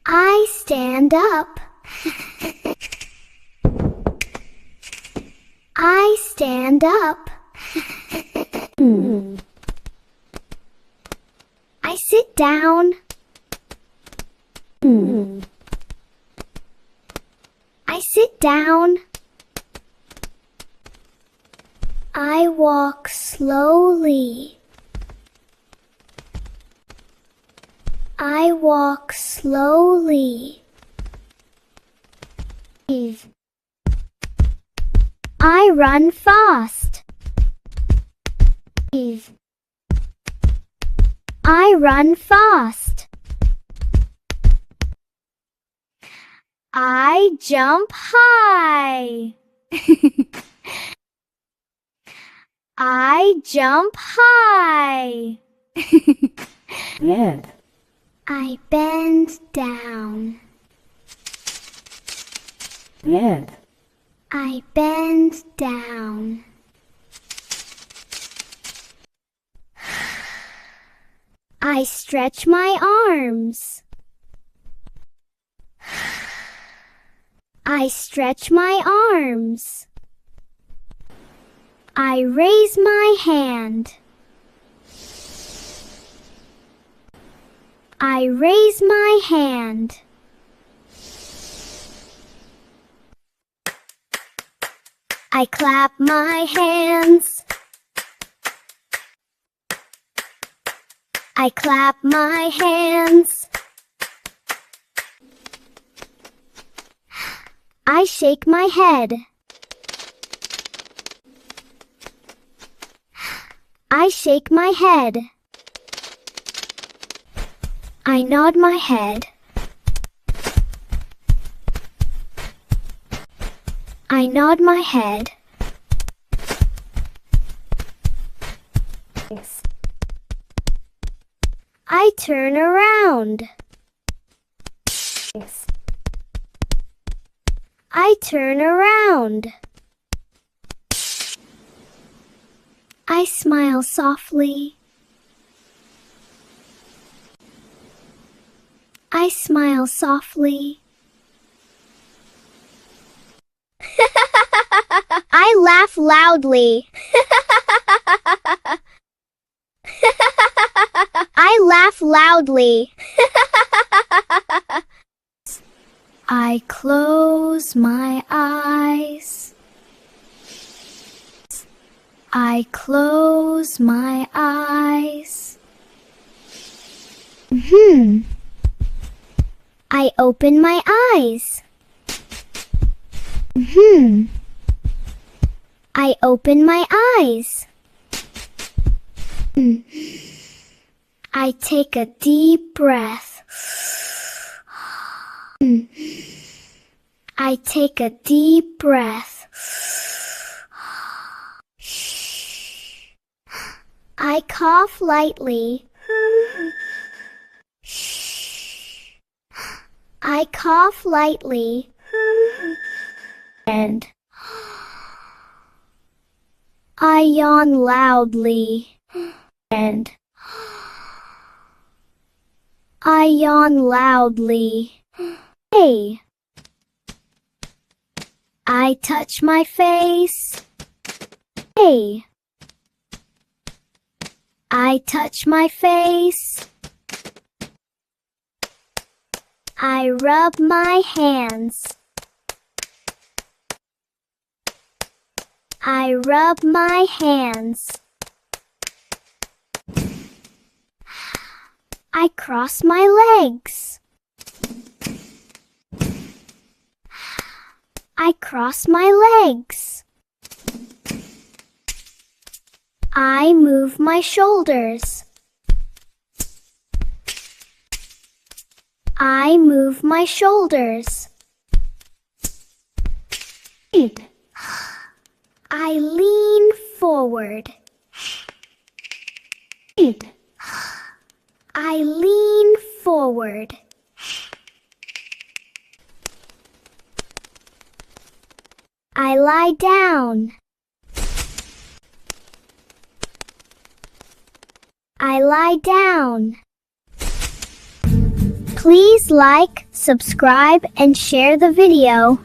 I stand up. I stand up. I sit down. I sit down. I walk slowly. I walk slowly. I run fast. I run fast. I jump high. I jump high. Bend. I bend down. Bend. I bend down. I stretch my arms. I stretch my arms. I raise my hand. I raise my hand. I clap my hands. I clap my hands. I shake my head. I shake my head. I nod my head. I nod my head. I turn around. I turn around. I smile softly. I smile softly. I laugh loudly. I laugh loudly. I close my eyes. I close my eyes. I open my eyes. I open my eyes. I take a deep breath. I take a deep breath. I cough lightly. I cough lightly. And I yawn loudly. And I yawn loudly. Hey! I touch my face. Hey! I touch my face. I rub my hands. I rub my hands. I cross my legs. I cross my legs. I move my shoulders. I move my shoulders. I lean forward. I lean forward. I lie down. I lie down. Please like, subscribe, and share the video.